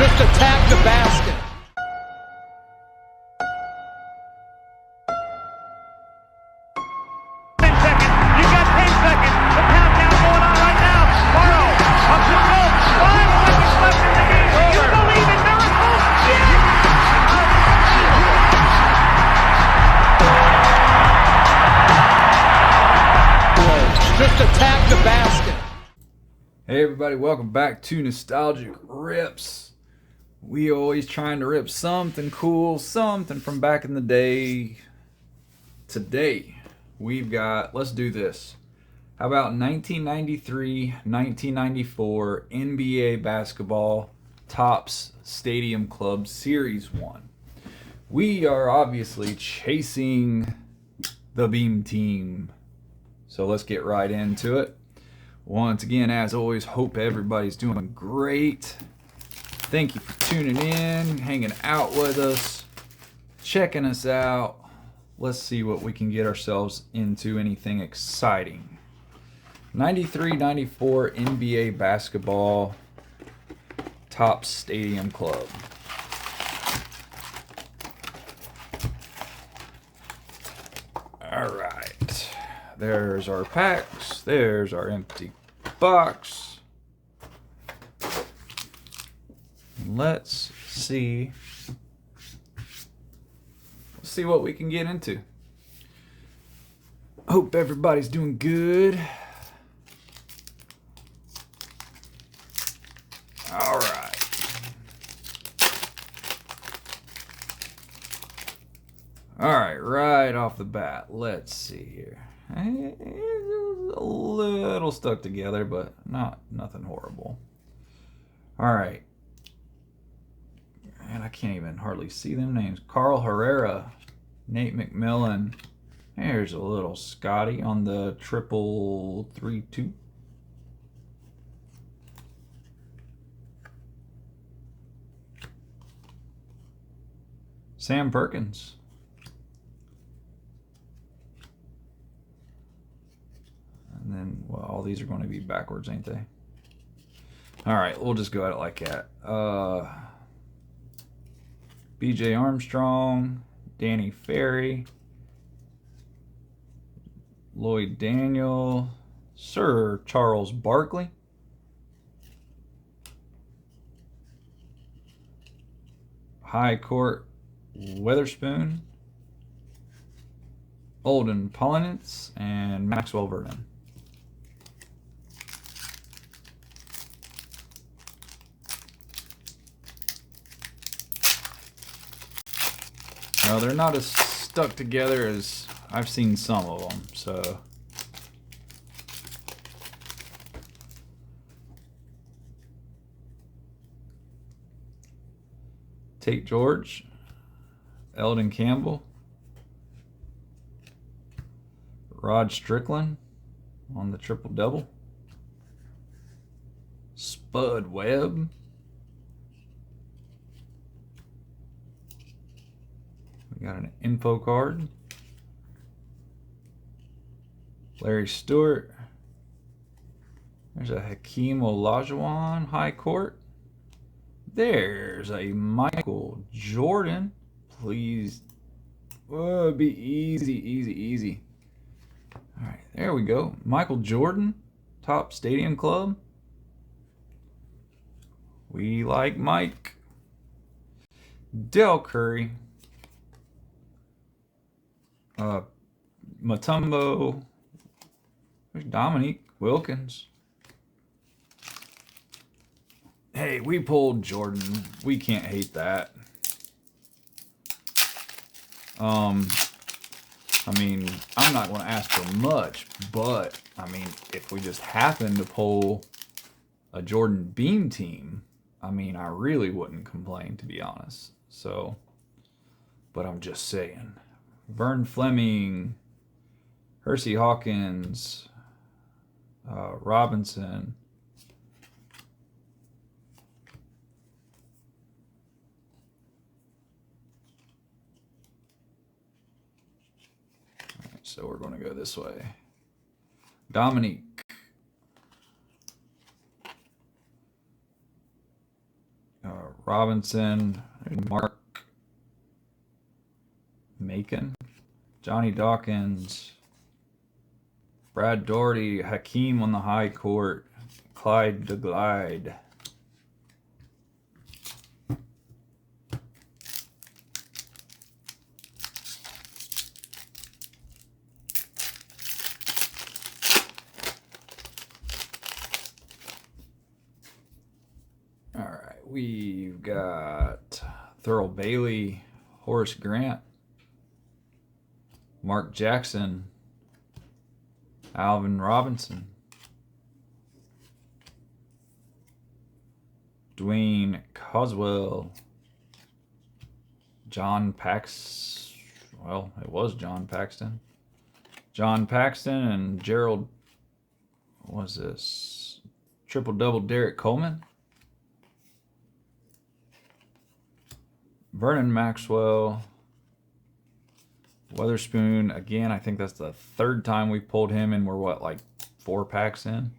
just attack the basket. 10 seconds. You got 10 seconds. The countdown going on right now. Morrow up to goal. 5 seconds left in the game. Do you believe in miracles? Yes! Just attack the basket. Hey everybody, welcome back to Nostalgic Rips. We always trying to rip something cool, something from back in the day. Today, we've got, let's do this. How about 1993-1994 NBA basketball Topps Stadium Club Series 1. We are obviously chasing the Beam Team. So let's get right into it. Once again, as always, hope everybody's doing great. Thank you for tuning in, hanging out with us, checking us out. Let's see what we can get ourselves into, anything exciting. 93-94 NBA basketball Topps Stadium Club. All right. There's our packs. There's our empty box. Let's see what we can get into. Hope everybody's doing good. All right. All right, right off the bat, let's see here. It's a little stuck together, but nothing horrible. All right. And I can't even hardly see them names. Carl Herrera, Nate McMillan. Here's a little Scotty on the 332. Sam Perkins. And then, well, all these are going to be backwards, ain't they? All right, we'll just go at it like that. B.J. Armstrong, Danny Ferry, Lloyd Daniel, Sir Charles Barkley, High Court Weatherspoon, Olden Polonitz, and Maxwell Vernon. No, they're not as stuck together as I've seen some of them, so. Tate George, Eldon Campbell, Rod Strickland on the triple-double, Spud Webb, we got an info card, Larry Stewart, there's a Hakeem Olajuwon High Court, there's a Michael Jordan, please, oh, be easy. All right, there we go. Michael Jordan, Topps Stadium Club. We like Mike. Del Curry. Mutombo. There's Dominique Wilkins. Hey, we pulled Jordan. We can't hate that. I mean, I'm not going to ask for much, but, I mean, if we just happen to pull a Jordan Beam Team, I mean, I really wouldn't complain, to be honest. So, but I'm just saying. Vern Fleming, Hersey Hawkins, Robinson, so we're going to go this way. Dominique. Robinson, Mark Macon, Johnny Dawkins, Brad Doherty, Hakeem on the high court, Clyde DeGlide. All right, we've got Thurl Bailey, Horace Grant, Mark Jackson, Alvin Robinson, Dwayne Coswell, John Pax. Well, it was John Paxton. John Paxton and Gerald. What was this? Triple double Derek Coleman. Vernon Maxwell. Weatherspoon. Again, I think that's the third time we pulled him, and we're what, like 4 packs in?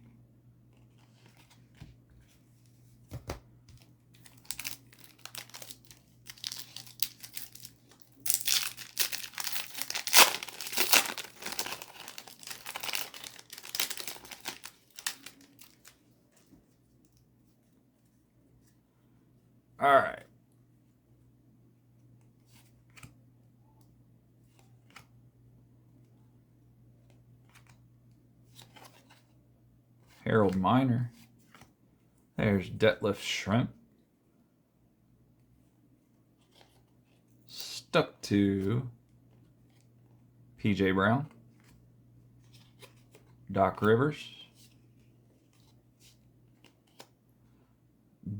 All right. Harold Miner. There's Detlef Shrimp. Stuck to PJ Brown. Doc Rivers.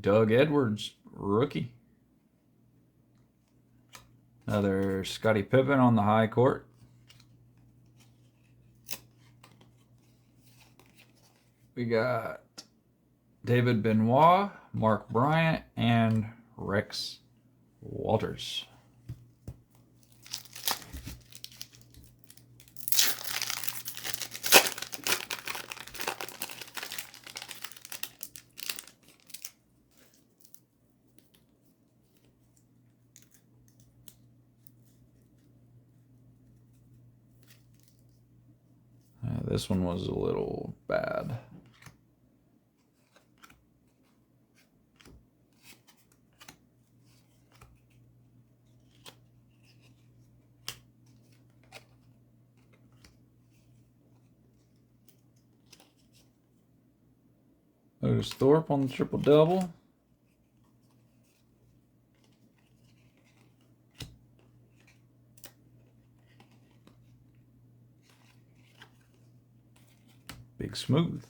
Doug Edwards, rookie. Another Scottie Pippen on the high court. We got David Benoit, Mark Bryant, and Rex Walters. This one was a little bad. Otis Thorpe on the triple double. Big Smooth.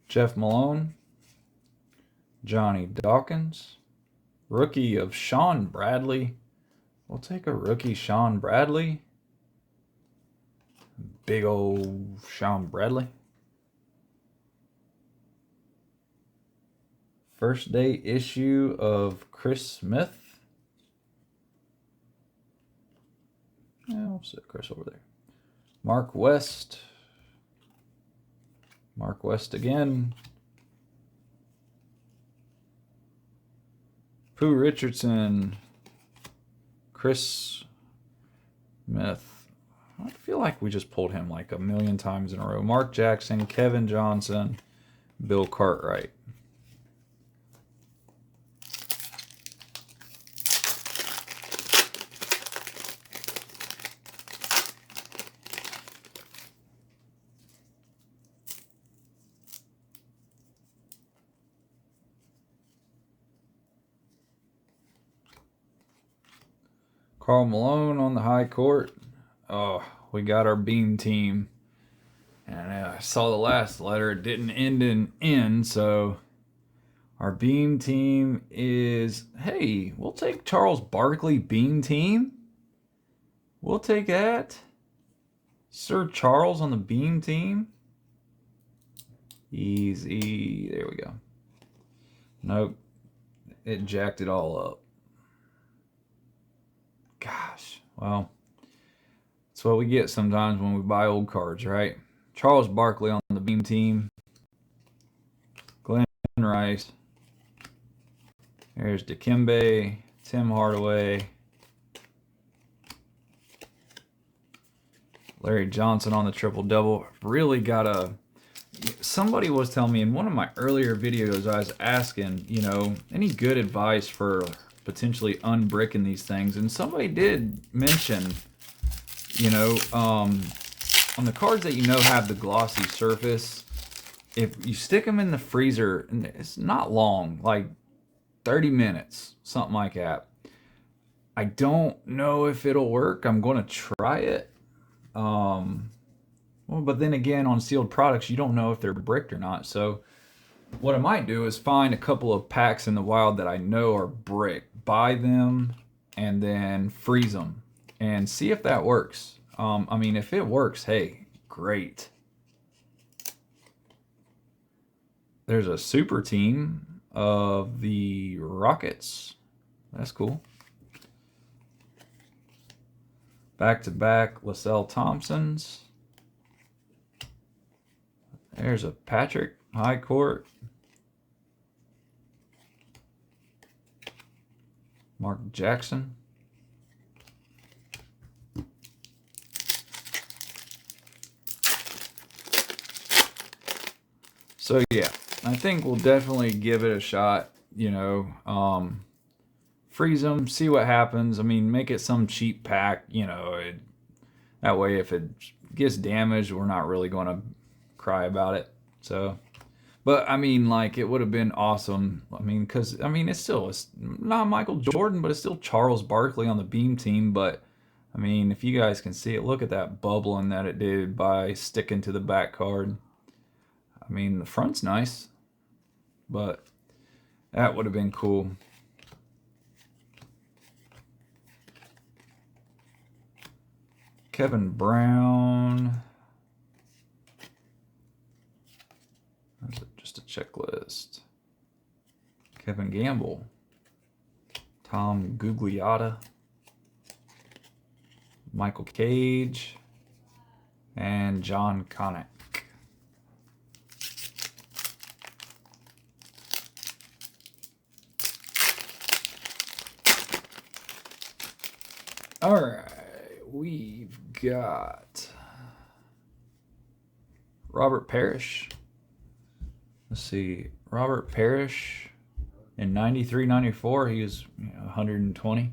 Jeff Malone, Johnny Dawkins, rookie of Sean Bradley. We'll take a rookie Sean Bradley. Big old Sean Bradley. First day issue of Chris Smith. Yeah, we'll sit Chris over there. Mark West. Mark West again. Pooh Richardson. Chris Smith. I feel like we just pulled him like a million times in a row. Mark Jackson, Kevin Johnson, Bill Cartwright. Karl Malone on the high court. Oh, we got our beam team. And I saw the last letter. It didn't end in N, so our beam team is, hey, we'll take Charles Barkley beam team. We'll take that. Sir Charles on the beam team. Easy. There we go. Nope. it jacked it all up. Gosh, well, that's what we get sometimes when we buy old cards, right? Charles Barkley on the Beam team. Glenn Rice. There's Dikembe, Tim Hardaway, Larry Johnson on the triple-double. Really gotta... Somebody was telling me in one of my earlier videos, I was asking, you know, any good advice for potentially unbricking these things. And somebody did mention, you know, on the cards that you know have the glossy surface, if you stick them in the freezer, and it's not long, like 30 minutes, something like that. I don't know if it'll work. I'm going to try it. Well, but then again, on sealed products, you don't know if they're bricked or not. So what I might do is find a couple of packs in the wild that I know are bricked, buy them, and then freeze them and see if that works. I mean, if it works, hey, great. There's a super team of the Rockets. That's cool. Back-to-back LaSalle Thompsons. There's a Patrick Highcourt. Mark Jackson. So yeah, I think we'll definitely give it a shot, you know, freeze them, see what happens. I mean, make it some cheap pack, you know, that way if it gets damaged, we're not really going to cry about it. So, but I mean, like, it would have been awesome. I mean, because, I mean, it's not Michael Jordan, but it's still Charles Barkley on the Beam team. But, I mean, if you guys can see it, look at that bubbling that it did by sticking to the back card. I mean, the front's nice, but that would have been cool. Kevin Brown. That's just a checklist. Kevin Gamble. Tom Gugliotta. Michael Cage. And John Connick. All right, we've got Robert Parrish. Let's see, Robert Parrish in 93-94, he was 120.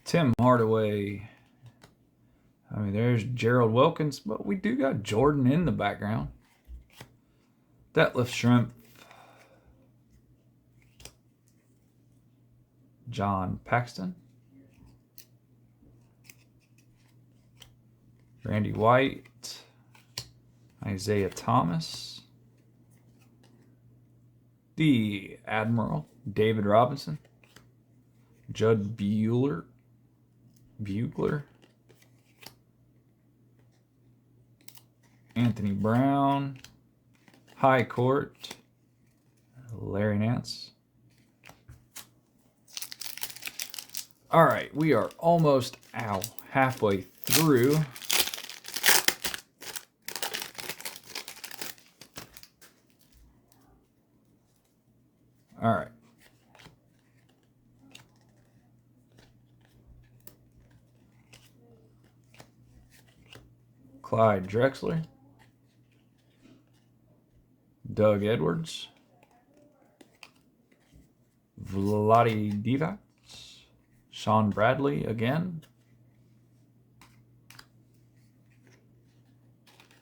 Tim Hardaway. I mean, there's Gerald Wilkins, but we do got Jordan in the background. Detlef Schrempf. John Paxton. Randy White, Isaiah Thomas, the Admiral, David Robinson, Judd Bugler, Anthony Brown, Highcourt, Larry Nance. All right, we are almost halfway through. All right. Clyde Drexler. Doug Edwards. Vlade Divac. Sean Bradley again.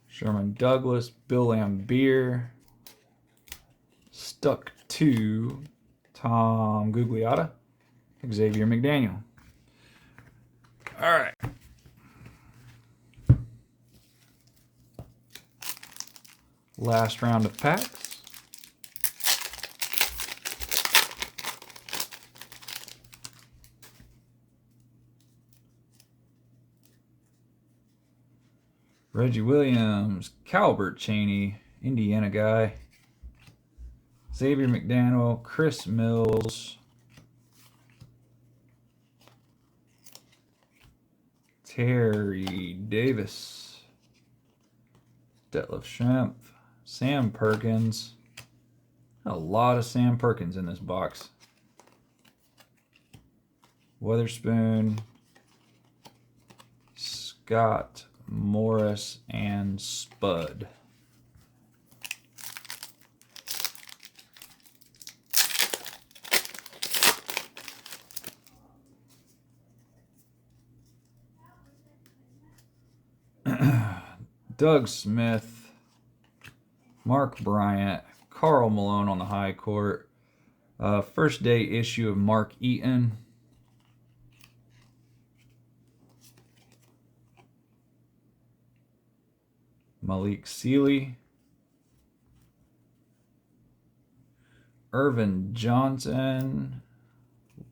Sherman Douglas. Bill Laimbeer. Stuck to Tom Gugliotta, Xavier McDaniel. All right. Last round of packs. Reggie Williams, Calbert Chaney, Indiana guy. Xavier McDaniel, Chris Mills, Terry Davis. Detlef Schrempf. Sam Perkins. A lot of Sam Perkins in this box. Weatherspoon. Scott Morris and Spud. Doug Smith, Mark Bryant, Carl Malone on the high court. First day issue of Mark Eaton. Malik Sealy. Irvin Johnson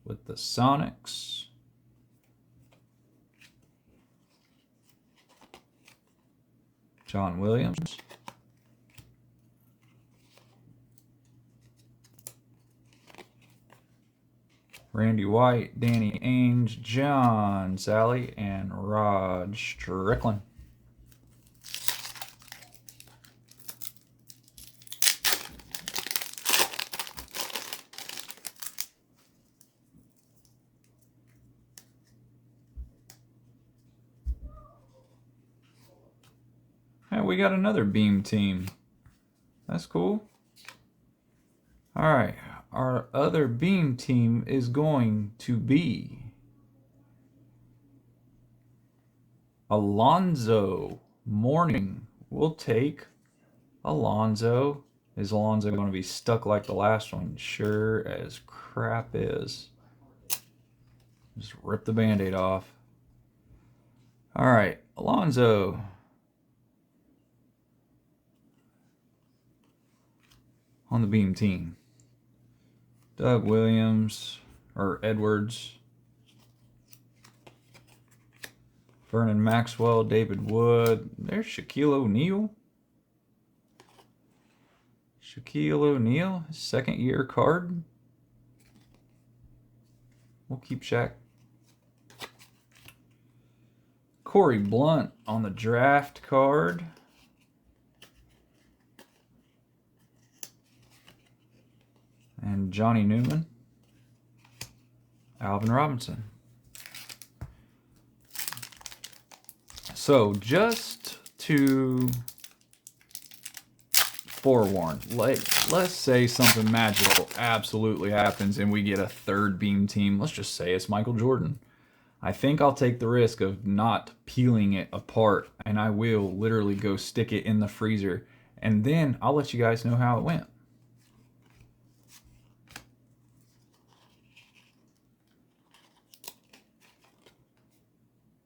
with the Sonics. John Williams. Randy White, Danny Ainge, John Sally, and Rod Strickland. And we got another Beam team. That's cool. All right, our other Beam team is going to be Alonzo Mourning. We'll take Alonzo. Is Alonzo going to be stuck like the last one? Sure as crap is. Just rip the Band-Aid off. All right, Alonzo. On the Beam team. Doug Williams, or Edwards. Vernon Maxwell, David Wood. There's Shaquille O'Neal. Shaquille O'Neal, second year card. We'll keep Shaq. Corey Blunt on the draft card. And Johnny Newman. Alvin Robinson. So just to forewarn, let's say something magical absolutely happens and we get a third Beam team. Let's just say it's Michael Jordan. I think I'll take the risk of not peeling it apart, and I will literally go stick it in the freezer, and then I'll let you guys know how it went.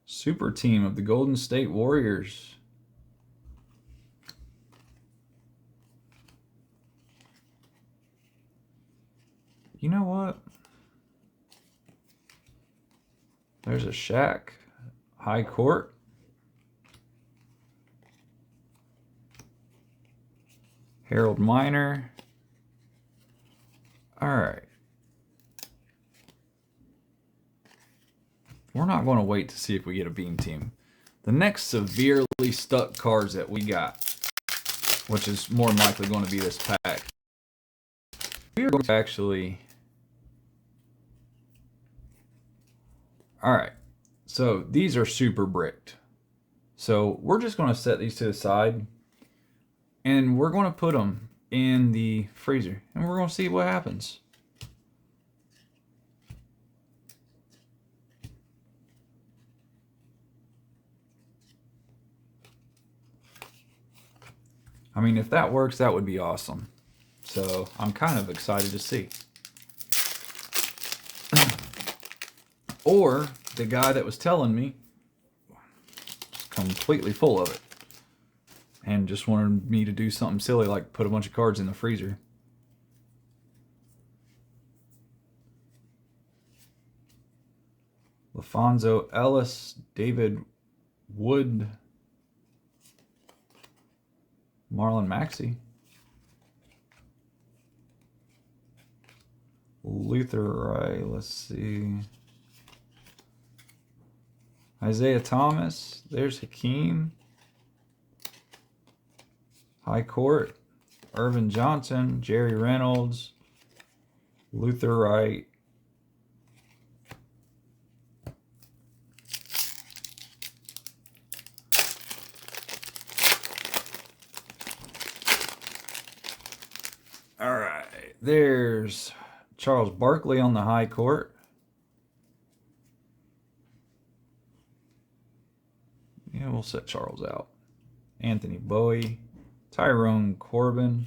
Super team of the Golden State Warriors. You know what? There's a Shaq high court. Harold Miner. All right. We're not going to wait to see if we get a Beam team. The next severely stuck cards that we got, which is more than likely going to be this pack, we are going to actually... Alright, so these are super bricked. So we're just going to set these to the side, and we're going to put them in the freezer, and we're going to see what happens. I mean, if that works, that would be awesome. So I'm kind of excited to see. Or the guy that was telling me completely full of it and just wanted me to do something silly like put a bunch of cards in the freezer. LaFonso Ellis, David Wood, Marlon Maxey, Luther Wright, let's see. Isaiah Thomas. There's Hakeem. High Court. Irvin Johnson. Jerry Reynolds. Luther Wright. All right. There's Charles Barkley on the high court. Yeah, we'll set Charles out. Anthony Bowie. Tyrone Corbin.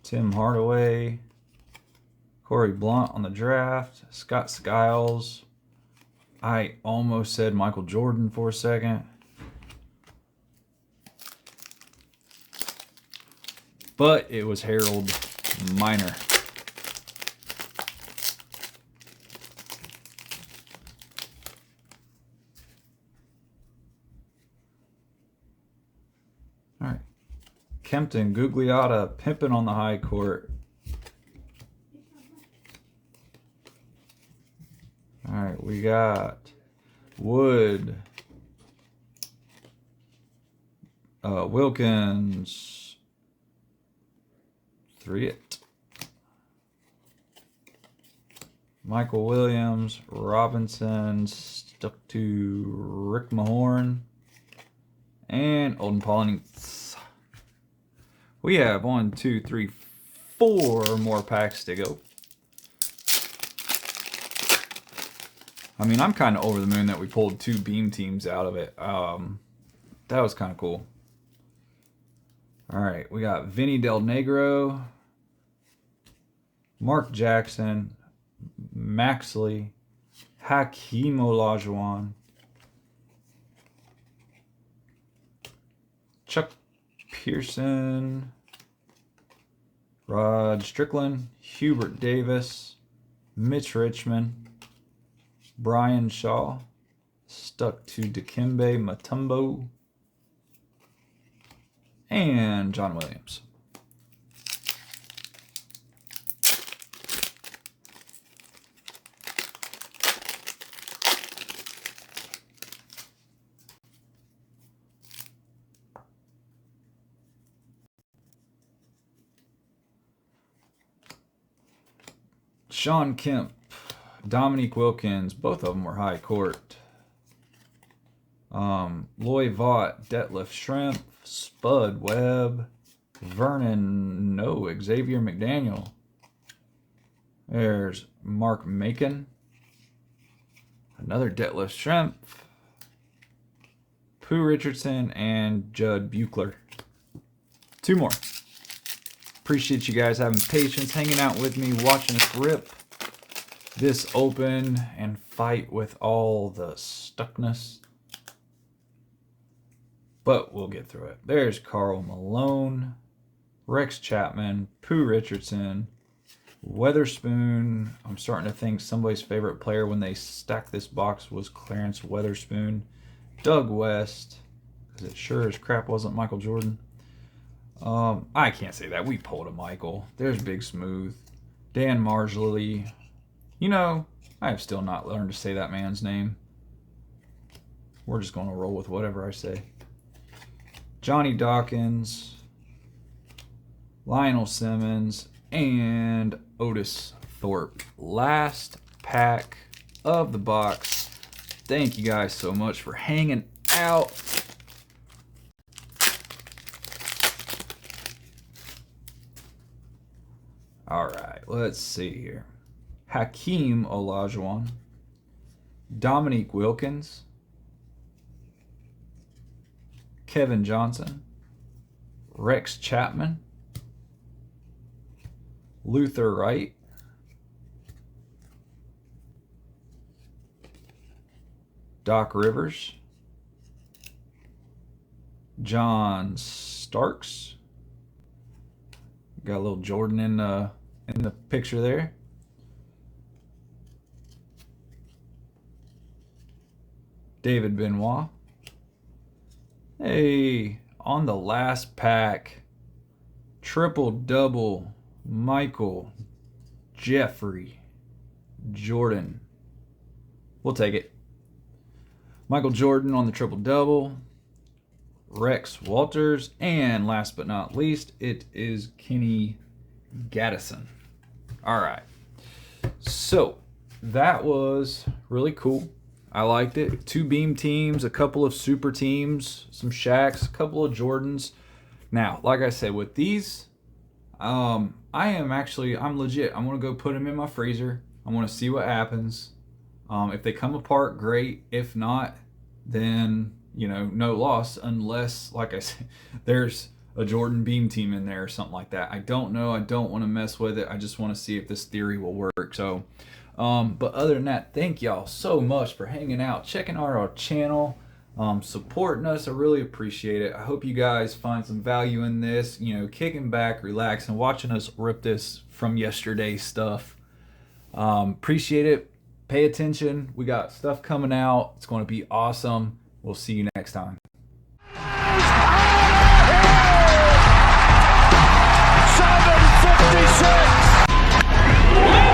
Tim Hardaway, Corey Blunt on the draft, Scott Skiles. I almost said Michael Jordan for a second. But it was Harold Miner. All right. Kempton, Gugliotta, pimping on the high court. All right, we got Wood, Wilkins, 3-it. Michael Williams, Robinson, stuck to Rick Mahorn, and Olden Pollinates. We have 1, 2, 3, 4 more packs to go. I mean, I'm kind of over the moon that we pulled 2 beam teams out of it. That was kind of cool. All right, we got Vinny Del Negro, Mark Jackson, Maxley, Hakeem Olajuwon, Chuck Pearson, Rod Strickland, Hubert Davis, Mitch Richmond, Brian Shaw, stuck to Dikembe Mutombo, and John Williams. Sean Kemp, Dominique Wilkins, both of them were high court. Loy Vaught, Detlef Schrempf, Spud Webb, Vernon Xavier McDaniel. There's Mark Macon, another Detlef Schrempf, Pooh Richardson, and Judd Buechler. 2 more. Appreciate you guys having patience, hanging out with me, watching us rip this open and fight with all the stuckness. But we'll get through it. There's Karl Malone, Rex Chapman, Pooh Richardson, Weatherspoon. I'm starting to think somebody's favorite player when they stacked this box was Clarence Weatherspoon. Doug West, because it sure as crap wasn't Michael Jordan. I can't say that. We pulled a Michael. There's Big Smooth. Dan Marjoley. You know, I have still not learned to say that man's name. We're just going to roll with whatever I say. Johnny Dawkins, Lionel Simmons, and Otis Thorpe. Last pack of the box. Thank you guys so much for hanging out. All right, let's see here. Hakeem Olajuwon, Dominique Wilkins, Kevin Johnson, Rex Chapman, Luther Wright, Doc Rivers, John Starks. Got a little Jordan in the picture there. David Benoit. Hey, on the last pack, triple double, Michael Jeffrey Jordan. We'll take it. Michael Jordan on the triple double, Rex Walters, and last but not least, it is Kenny Gattison. All right. So that was really cool. I liked it. 2 beam teams, a couple of super teams, some Shaqs, a couple of Jordans. Now, like I said, with these, I'm legit. I'm going to go put them in my freezer. I want to see what happens. If they come apart, great. If not, then, no loss, unless, like I said, there's a Jordan beam team in there or something like that. I don't know. I don't want to mess with it. I just want to see if this theory will work. So, but other than that, thank y'all so much for hanging out, checking out our channel, supporting us. I really appreciate it. I hope you guys find some value in this, kicking back, relaxing, watching us rip this from yesterday's stuff. Appreciate it. Pay attention. We got stuff coming out. It's going to be awesome. We'll see you next time. 756.